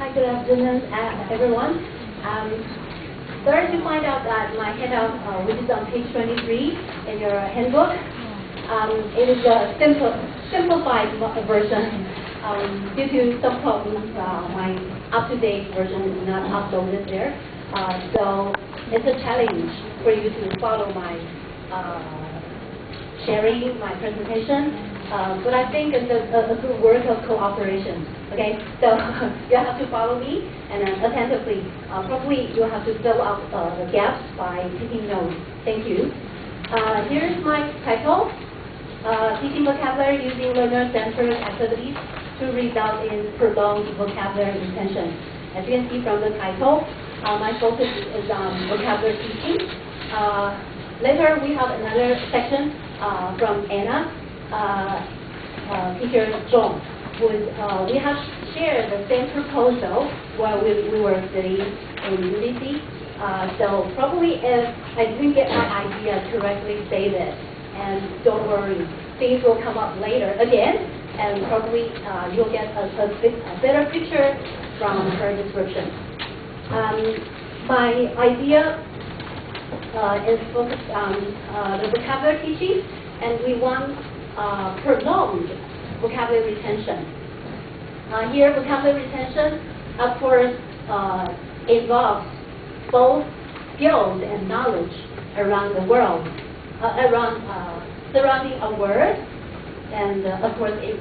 Hi, good afternoon, everyone. Sorry to find out that my handout, which is on page 23 in your handbook, it is a simplified version. Due to some problems, my up-to-date version is not uploaded there. So it's a challenge for you to follow my sharing my presentation. But I think it's a good work of cooperation. Okay, so you have to follow me and then attentively. Probably you have to fill out the gaps by taking notes. Thank you. Here's my title: Teaching vocabulary using learner-centered activities to result in prolonged vocabulary retention. As you can see from the title, my focus is on vocabulary teaching. Later we have another section from Anna, teacher Zhong. We have shared the same proposal while we were studying in UBC. So probably if I didn't get my idea correctly stated, and don't worry, things will come up later again, and probably you'll get a better picture from her description. My idea is focused on the vocabulary teaching, and we want prolonged vocabulary retention. Here, vocabulary retention, of course, involves both skills and knowledge around the world, surrounding a word, and of course, it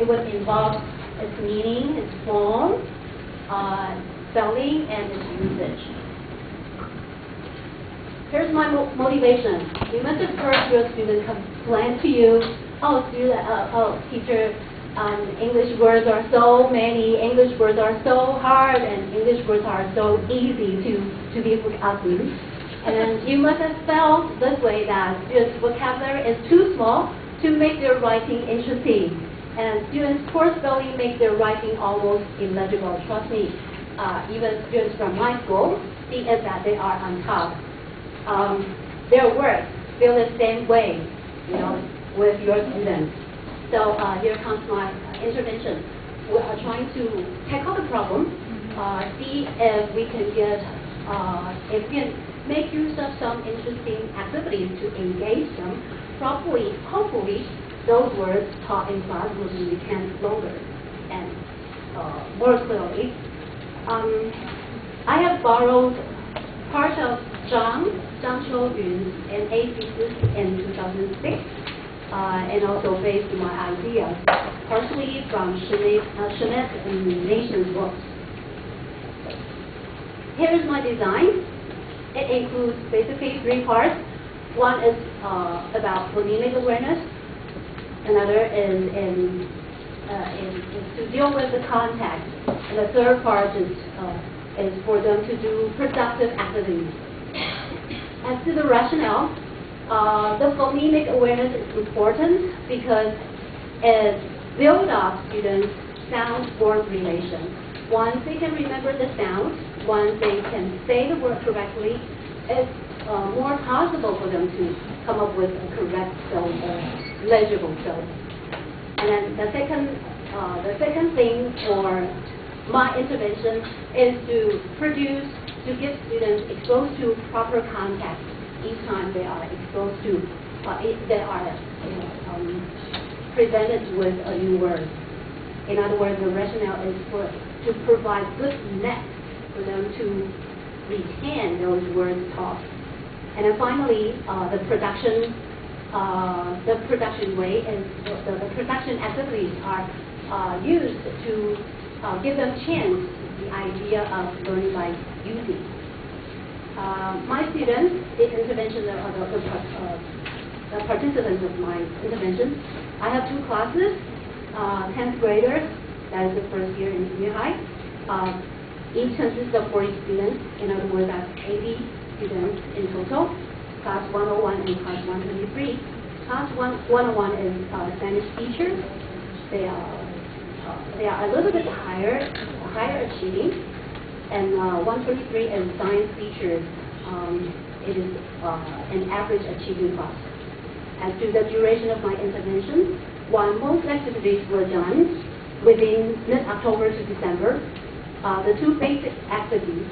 would involve its meaning, its form, spelling, and its usage. Here's my motivation. You must have heard your students complain to you, teacher, English words are so many, English words are so hard, and English words are so easy to be forgotten. And you must have felt this way, that students' vocabulary is too small to make their writing interesting. And students' poor spelling makes their writing almost illegible. Trust me, even students from my school see it that they are on top. Their work feel the same way, with your students. So here comes my intervention. We are trying to tackle the problem, see if we can make use of some interesting activities to engage them properly. Hopefully, those words taught in class will be retained longer and more clearly. I have borrowed part of Zhang Qiuyun's NA thesis in 2006, and also based my ideas partially from Schmidt and Nation's books. Here's my design. It includes basically 3 parts. One is about phonemic awareness. Another is to deal with the context. And the third part is for them to do productive activities. As to the rationale, the phonemic awareness is important because it builds up students' sound-word relation. Once they can remember the sound, once they can say the word correctly, it's more possible for them to come up with a correct spelling or legible spelling. And then the second thing for my intervention is to give students exposed to proper context each time they are exposed to, they are presented with a new word. In other words, the rationale is to provide good net for them to retain those words taught. And then finally, the production way is the production activities are used to give them chance the idea of learning by using. My students, the intervention, the participants of my intervention, I have 2 classes, 10th graders, that is the first year in junior high. Each consists of 40 students, in other words, that's 80 students in total, class 101 and class 123. Class 101 is Spanish teachers. They are a little bit higher achieving, and 123 is science teachers. It is an average achieving class. As to the duration of my intervention, while most activities were done within mid-October to December, the two basic activities,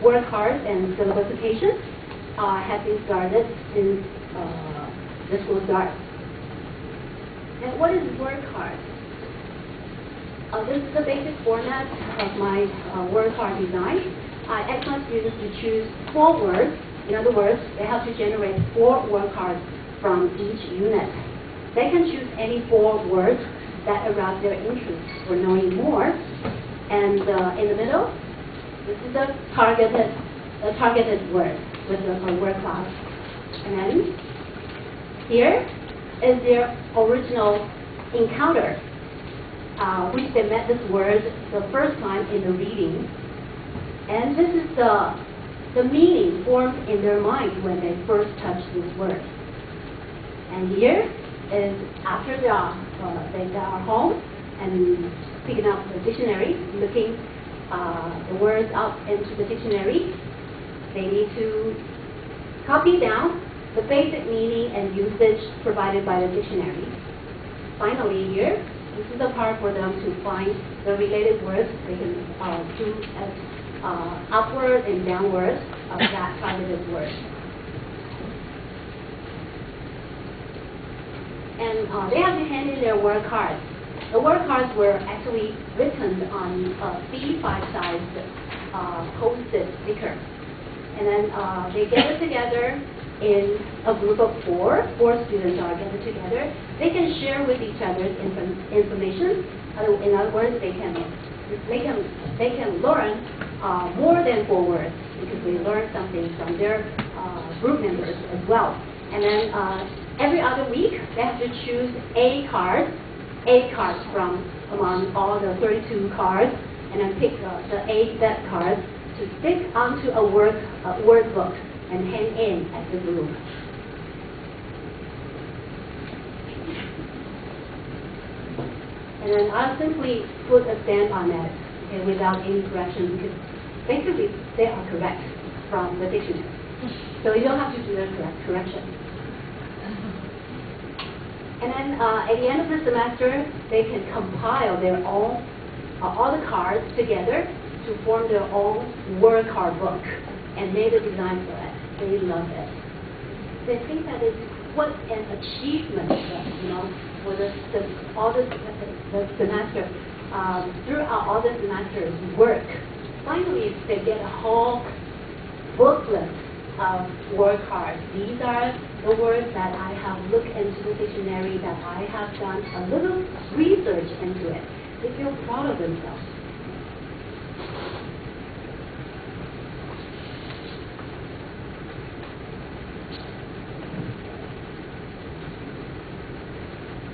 word cards and syllabification, have been started since the school start. And what is word card? This is the basic format of my word card design. I ask my students to choose 4 words. In other words, they have to generate 4 word cards from each unit. They can choose any 4 words that arouse their interest for knowing more. And in the middle, this is a targeted word with a word cloud. And then here is their original encounter, which they met this word the first time in the reading. And this is the meaning formed in their mind when they first touched this word. And here is after they are home and picking up the dictionary, looking the words up into the dictionary, they need to copy down the basic meaning and usage provided by the dictionary. Finally here, this is the part for them to find the related words. They can do as upward and downward of that targeted word. And they have to hand in their word cards. The word cards were actually written on a B5 sized post-it sticker. And then they gather together in a group of 4 students are gathered together. They can share with each other information. In other words, they can learn more than 4 words because they learn something from their group members as well. And then every other week, they have to choose 8 cards from among all the 32 cards, and then pick the 8 best cards to stick onto a word book and hand in as a group. And then I'll simply put a stamp on that, okay, without any correction, because basically they are correct from the dictionary. So you don't have to do the correction. And then at the end of the semester, they can compile their own, all the cards together to form their own word card book and made a design for it. They love it. They think that it's what an achievement, you know, for the semester, throughout all the semester's work. Finally, they get a whole booklet of word cards. These are the words that I have looked into the dictionary, that I have done a little research into it. They feel proud of themselves.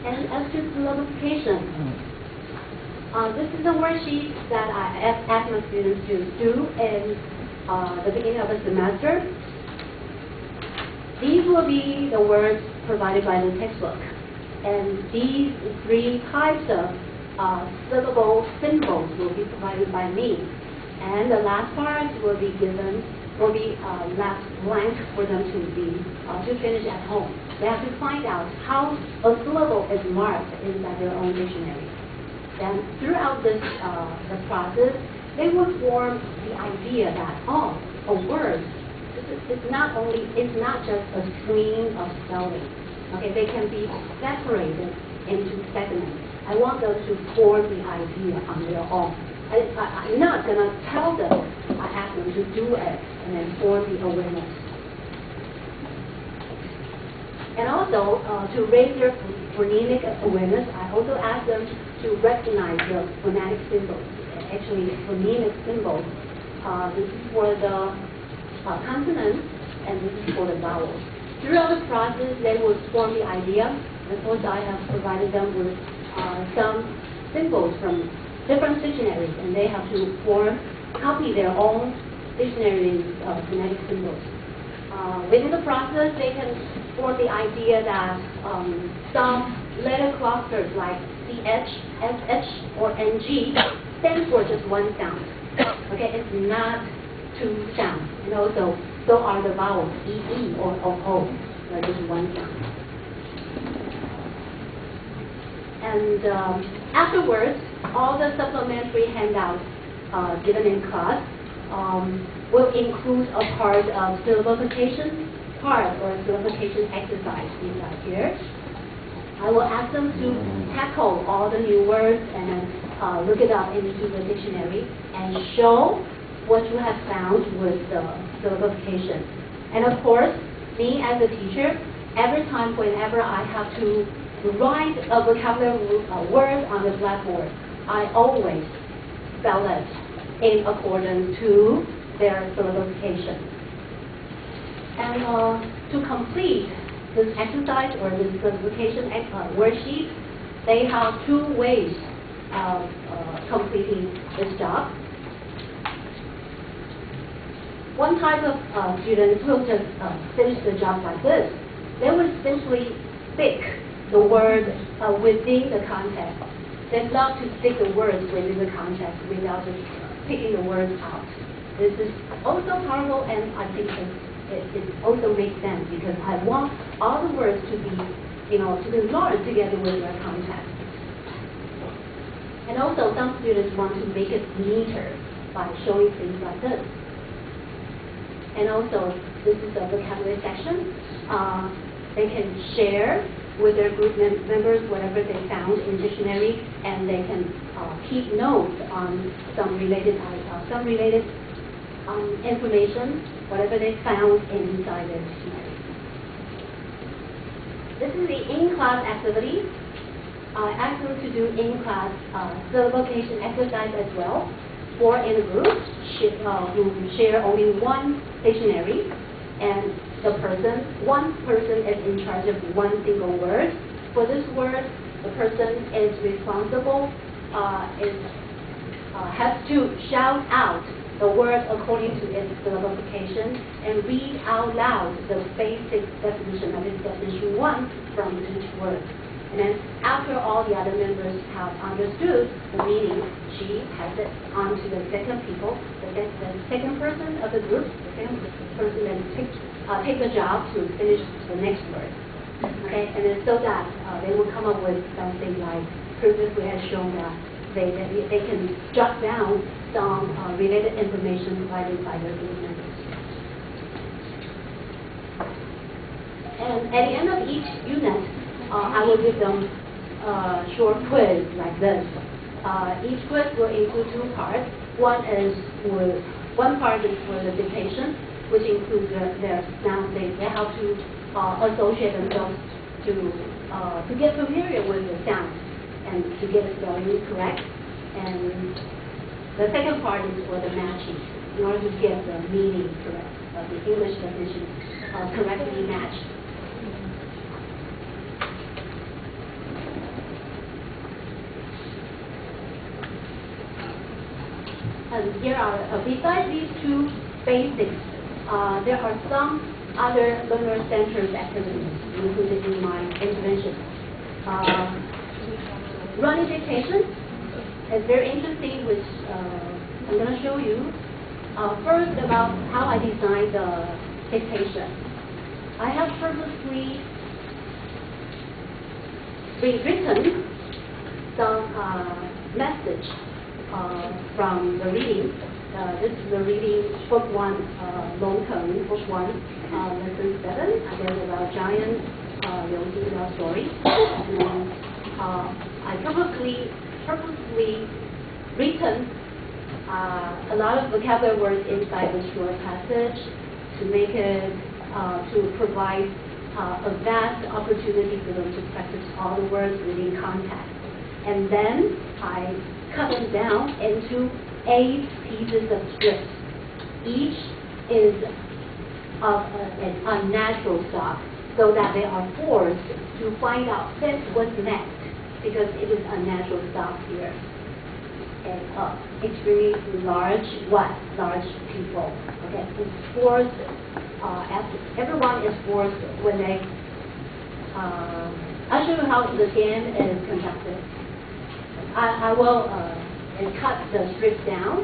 And as to syllabification, this is a worksheet that I asked my students to do in the beginning of the semester. These will be the words provided by the textbook. And these 3 types of syllable symbols will be provided by me. And the last part will be left blank for them to finish at home. They have to find out how a syllable is marked inside their own dictionary. Then throughout this the process, they will form the idea that, oh, a word, it's not just a string of spelling. Okay, they can be separated into segments. I want them to form the idea on their own. I'm not going to tell them. I ask them to do it and then form the awareness. And also, to raise their phonemic awareness, I also ask them to recognize the phonetic symbols, actually phonemic symbols. This is for the consonants, and this is for the vowels. Throughout the process, they will form the idea, and also I have provided them with some symbols from different dictionaries, and they have to copy their own dictionary's phonetic symbols. Within the process, they can form the idea that some letter clusters like CH, SH, or NG stand for just one sound. Okay, it's not 2 sounds. And also, so are the vowels EE or O. They're just one sound. And afterwards, all the supplementary handouts given in class will include a part of syllabification part or syllabification exercise inside here. I will ask them to tackle all the new words and look it up into the dictionary and show what you have found with the syllabification. And of course, me as a teacher, every time whenever I have to write a vocabulary word on the blackboard, I always spell it in accordance to their syllabification. And to complete this exercise or this syllabification worksheet, they have two ways of completing this job. One type of students will just finish the job like this. They will simply stick the word within the context. They love to stick the words within the context without just picking the words out. This is also powerful, and I think it also makes sense because I want all the words to be, to be learned together with their context. And also, some students want to make it neater by showing things like this. And also, this is a vocabulary section. They can share with their group members whatever they found in dictionary, and they can keep notes on some related information, whatever they found inside their dictionary. This is the in-class activity. I asked them to do in-class syllabification exercise as well, or in a group who share only one dictionary, and one person is in charge of one single word. For this word, the person is responsible, has to shout out the word according to its syllabification and read out loud the basic definition, that is definition 1 from each word. And then after all the other members have understood the meaning, she passes it on to the second person of the group, the second person then take the job to finish the next word. Okay, and then so that they will come up with something like previously had shown that they can jot down some related information provided by their group members. And at the end of each unit, I will give them a short quiz like this. Each quiz will include two parts. One part is for the dictation, which includes their sound. They have to associate themselves to get familiar with the sound and to get the spelling correct. And the second part is for the matching, in order to get the meaning correct, the English definition correctly matched. And here are, besides these two basics, there are some other learner-centered activities included in my intervention. Running dictation is very interesting, which I'm going to show you. First, about how I designed the dictation. I have purposely rewritten some message from the reading. This is the reading, book 1, Long Term, book 1, lesson 7. There's about giant Liu story. And I purposely written a lot of vocabulary words inside the short passage to make it, to provide a vast opportunity for them to practice all the words within context. And then I cut them down into 8 pieces of script. Each is of an unnatural stock, so that they are forced to find out what's next, because it is unnatural stock here. And extremely large people. Okay, it's forced. Everyone is forced when they. I'll show you how the game is conducted. I will cut the script down.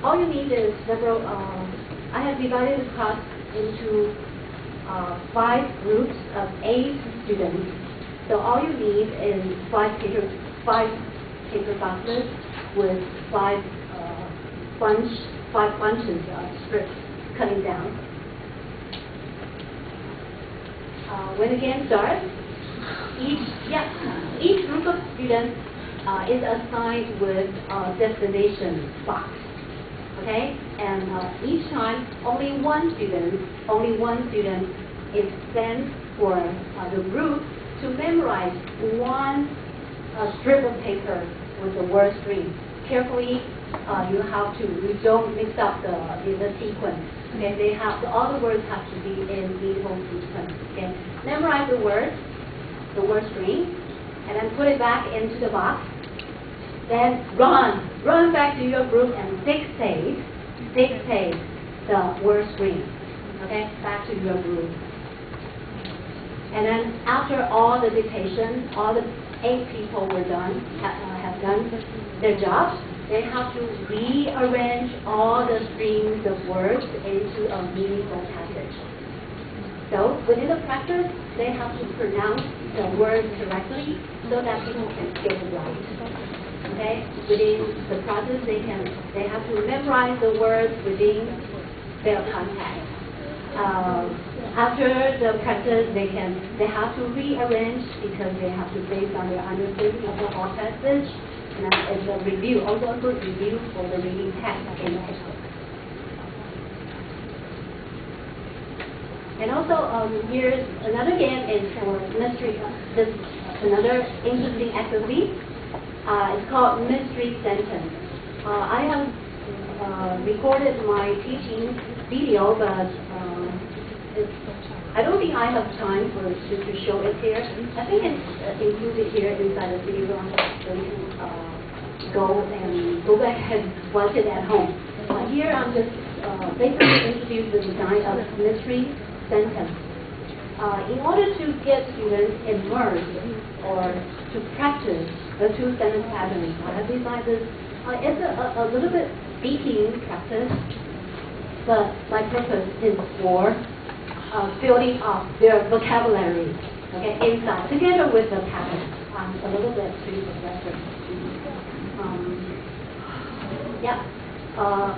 all you need is several, I have divided the class into 5 groups of 8 students. So all you need is 5 paper boxes with 5 bunches of strips cutting down. When the game starts, each group of students is assigned with a destination box. Okay, and each time only one student is sent for the group to memorize one strip of paper with the word string. Carefully, you don't mix up the sequence. Okay, all the words have to be in equal sequence. Okay, memorize the word string, and then put it back into the box. Then run back to your group and dictate the word string. Okay, back to your group. And then after all the dictation, all the 8 people have done their jobs. They have to rearrange all the strings of words into a meaningful passage. So within the practice, they have to pronounce the words correctly so that people can get it right. Okay? Within the process, they have to memorize the words within their context. After the practice, they have to rearrange because they have to base on their understanding of the whole passage. And as a review, also a good review for the reading text in the textbook. And also, here's another game is for mystery. This another interesting activity. It's called mystery sentence. I have recorded my teaching video, but I don't think I have time to show it here. I think it's included here inside the video, so you can go back and watch it at home. Here I'm just basically introduce the design of mystery sentence. In order to get students immersed or to practice the 2 sentence patterns, I have designed this. It's a little bit speaking practice, but my purpose is for building up their vocabulary, okay, inside, together with the pattern. A little bit to the reference.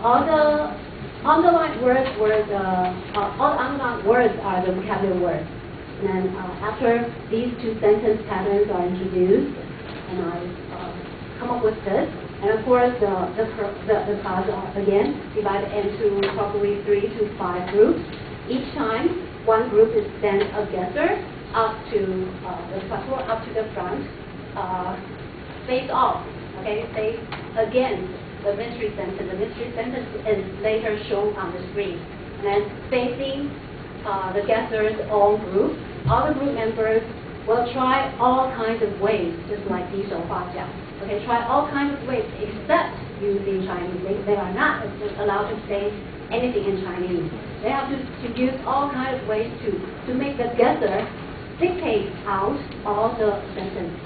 All the underlined words are the vocabulary words. And then after these 2 sentence patterns are introduced, and I come up with this. And of course, the class are again divided into probably 3 to 5 groups. Each time, one group is sent a guesser up to the front, face off. Okay, face against the mystery sentence. The mystery sentence is later shown on the screen. And then facing the guesser's own group, all the group members will try all kinds of ways, just like 比手画脚. Okay, try all kinds of ways except using Chinese. They are not allowed to say anything in Chinese. They have to use all kinds of ways to make the guesser dictate out all the sentence.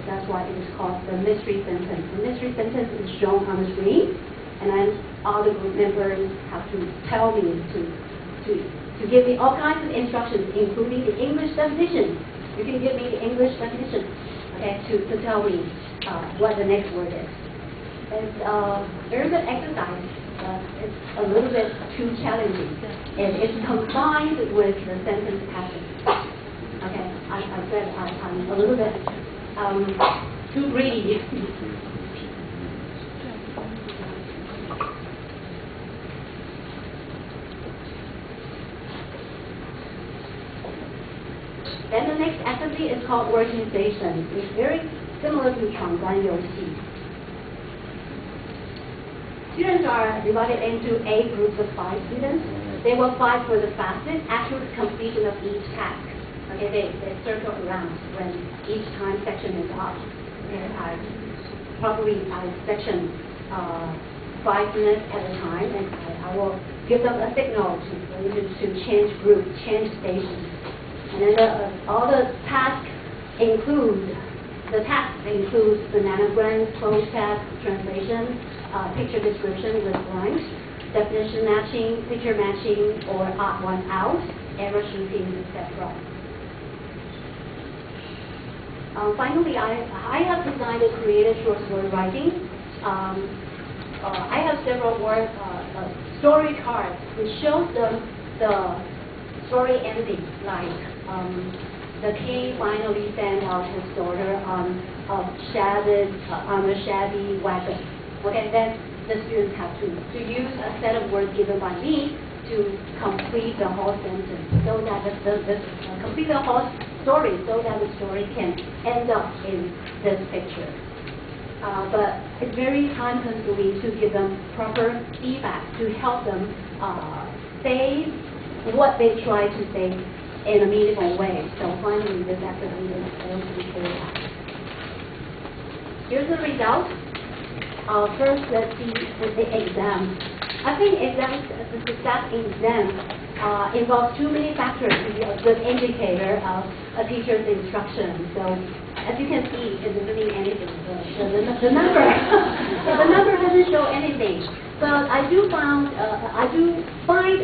That's why it is called the mystery sentence. The mystery sentence is shown on the screen, and then all the group members have to tell me to give me all kinds of instructions, including the English definition. You can give me the English definition, okay, to tell me what the next word is. It's a very good exercise. It's a little bit too challenging. It's combined with the sentence pattern. Okay, I said I'm a little bit too greedy. Then the next activity is called working station. It's very similar to 闯关游戏. Students are divided into 8 groups of 5 students. They will fight for the fastest accurate completion of each task. Okay, they circle around when each time section is up. I section 5 minutes at a time, and I will give them a signal to change group, change station. And then all the tasks include banana grants, closed task, translation, picture description with blanks, definition matching, picture matching, or odd one out, error shooting, etc. Finally, I have designed a creative short story writing. I have several story cards which shows them the story ending, like the king finally sent out his daughter on a shabby wagon. Okay, then the students have to use a set of words given by me to complete the whole sentence, so that complete the whole story, so that the story can end up in this picture. But it's very time-consuming to give them proper feedback to help them say what they try to say in a meaningful way. So finally, this activity is able to be carried out. Here's the result. First, let's see the exam. I think the success in exam involves too many factors to be a good indicator of a teacher's instruction. So, as you can see, it doesn't mean anything. The number, the number doesn't show anything. But I do find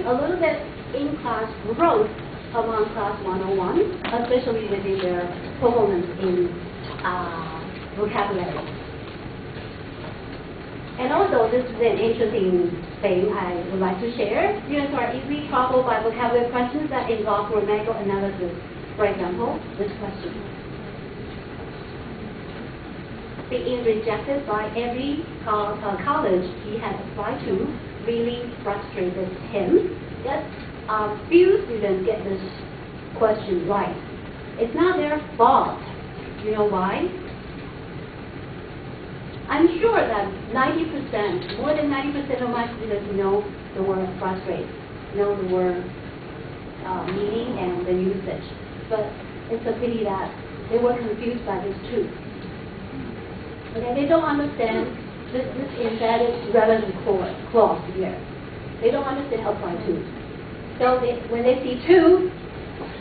a little bit in-class growth among class 101, especially within their performance in vocabulary. And also, this is an interesting thing I would like to share. Students are easily troubled by vocabulary questions that involve grammatical analysis. For example, this question. Being rejected by every college he has applied to really frustrated him. Yet, few students get this question right. It's not their fault. You know why? I'm sure that 90%, more than 90% of my students know the word frustrate, know the word meaning and the usage. But it's a pity that they were confused by this too. Okay, they don't understand this embedded relative clause here. They don't understand apply to. So when they see to,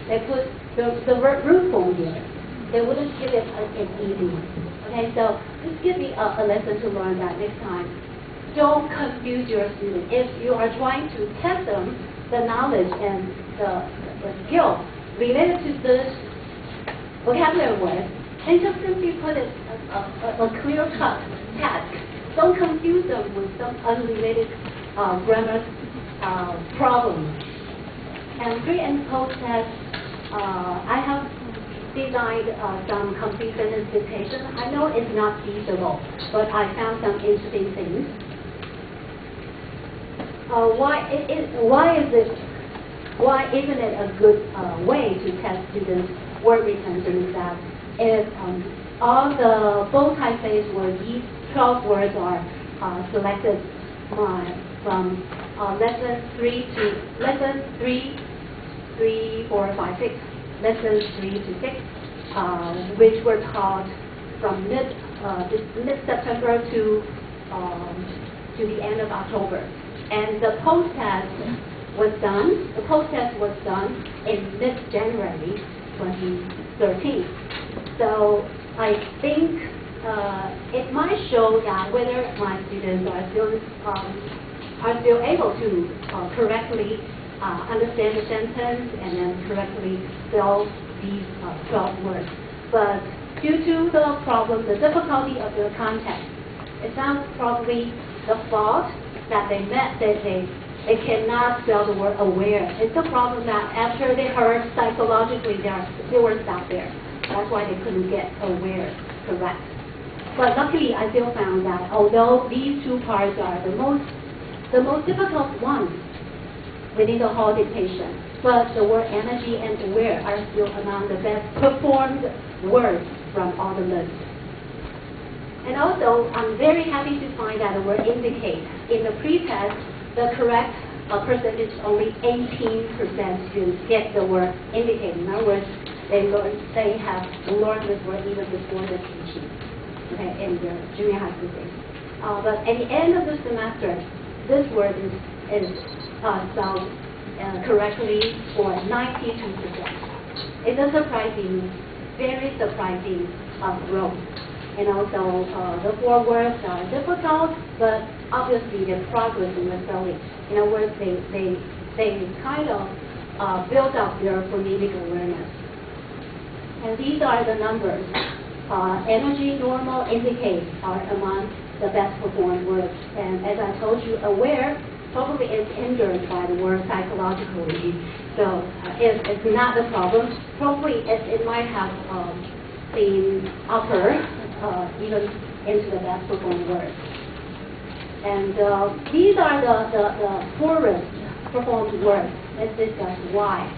they put the verb root form here. They wouldn't give it an easy one. Okay, so this gives me a lesson to learn that next time. Don't confuse your students. If you are trying to test them, the knowledge and the skill related to this vocabulary word, then just simply put it a clear-cut task. Don't confuse them with some unrelated grammar problems. And pre and post test, I have designed some complete sentence dictation. I know it's not feasible, but I found some interesting things. Why isn't it a good way to test students' word retention? Is that if both typeface words, these 12 words are selected from lesson 3, 4, 5, 6. Lessons 3 to 6, which were taught from mid-September to the end of October. And the post-test was done. The post-test was done in mid-January 2013. So I think it might show that whether my students are still able to correctly understand the sentence and then correctly spell these 12 words. But due to the problem, the difficulty of the context, it's not probably the fault that they met that they cannot spell the word aware. It's a problem that after they heard psychologically they were stuck there. That's why they couldn't get aware correct. But luckily, I still found that although these two parts are the most difficult ones within the whole dictation, but the word energy and aware are still among the best performed words from all the lists. And also, I'm very happy to find that the word indicate. In the pre-test, the correct percentage, only 18% students get the word indicate. In other words, they have learned this word even before the teaching, okay, in their junior high school days. But at the end of the semester, this word is spelled correctly for 92%. It's a surprising, very surprising growth. and also the 4 words are difficult, but obviously the progress in the spelling. In other words, they kind of build up their phonemic awareness. And these are the numbers. Energy, normal, indicate are among the best performed words. And as I told you, aware probably is hindered by the word psychologically. So it's not a problem. Probably it might have been upper even into the best performed words. And these are the poorest performed words. Let's discuss why.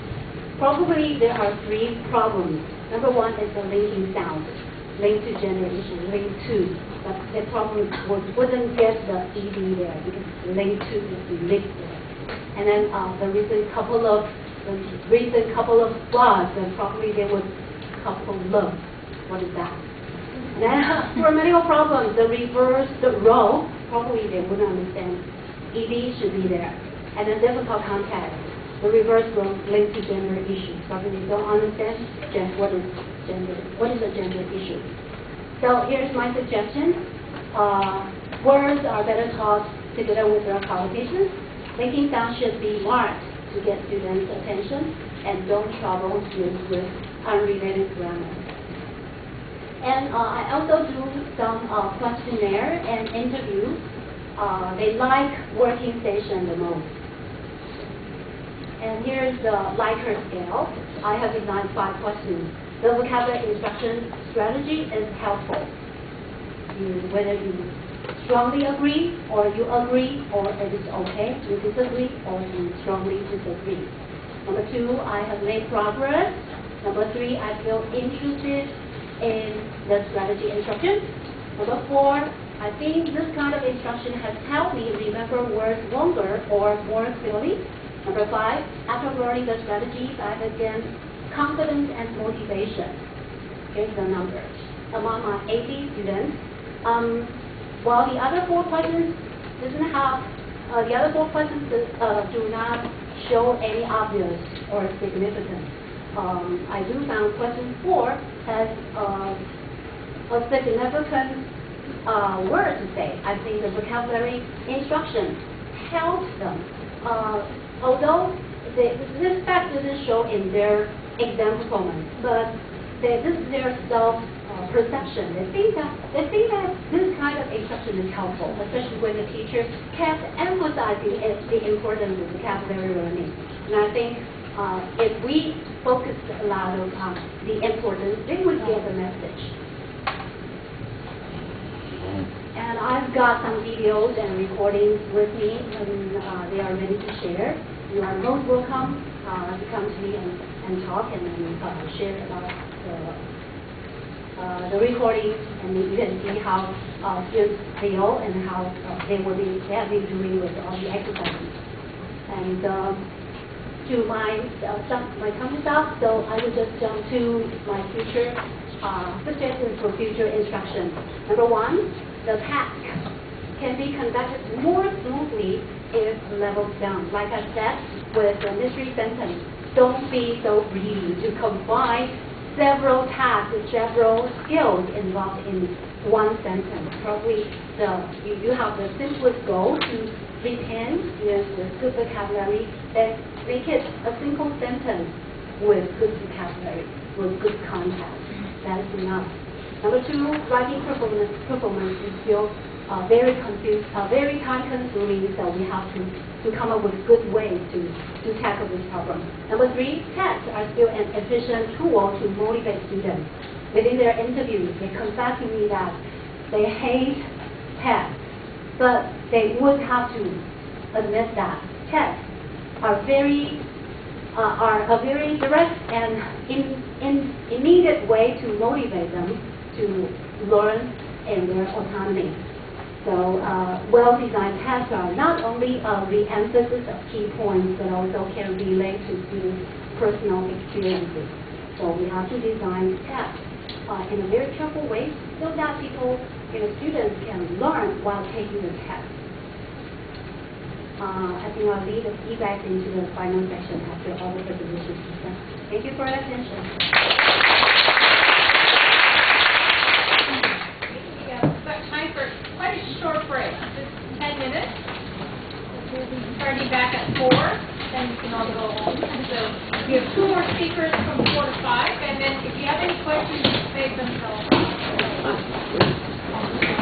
Probably there are 3 problems. Number 1 is the linking sound, link to generation, link to. But the problem wouldn't get the ED there because link to is mixed there. And then the recent couple of words, then probably they would couple love. What is that? And then for medical problems, the reverse, the row, probably they wouldn't understand. ED should be there. And then difficult context, the reverse row linked to gender issues. Probably they don't understand what is a gender issue. So here's my suggestion. Words are better taught together with their connotations. Linking sound should be marked to get students' attention, and don't trouble students with unrelated grammar. And I also do some questionnaire and interview. They like working station the most. And here's the Likert scale. I have designed 5 questions. The vocabulary instruction strategy is helpful. Whether you strongly agree, or you agree, or it is okay, you disagree, or you strongly disagree. Number 2, I have made progress. Number 3, I feel interested in the strategy instruction. Number 4, I think this kind of instruction has helped me remember words longer or more clearly. Number 5, after learning the strategies, I have gained confidence and motivation. Here's the numbers. Among my 80 students, while the other 4 questions doesn't have, the other 4 questions do not show any obvious or significant. I do found question 4 has a significant word to say. I think the vocabulary instruction helps them. Although this fact doesn't show in their exam performance, but this is their self-perception. They think that this kind of instruction is helpful, especially when the teacher kept emphasizing the importance of vocabulary learning. And I think if we focused a lot on the importance, they would get the message. And I've got some videos and recordings with me, and they are ready to share. You are most welcome to come to me and talk and share about the recordings, and you can see how students feel and how they have been doing with all the exercises. And to my time is up, so I will just jump to my future suggestions for future instruction. Number 1. The task can be conducted more smoothly if levels down. Like I said, with the mystery sentence, don't be so greedy to combine several tasks, several skills involved in one sentence. Probably you have the simplest goal to retain students with good vocabulary, then make it a simple sentence with good vocabulary, with good context. That is enough. Number 2, writing performance is still very time-consuming, so we have to come up with good ways to tackle this problem. Number 3, tests are still an efficient tool to motivate students. Within their interviews, they confess to me that they hate tests, but they would have to admit that tests are a very direct and immediate way to motivate them to learn in their autonomy. So well-designed tests are not only a re-emphasis of key points, but also can relate to students' personal experiences. So we have to design tests in a very careful way so that students can learn while taking the test. I think I'll leave the feedback into the final section after all the presentations. Thank you for your attention. be back at 4. Then you can all go home. And so we have 2 more speakers from 4 to 5. And then if you have any questions, save them till 5.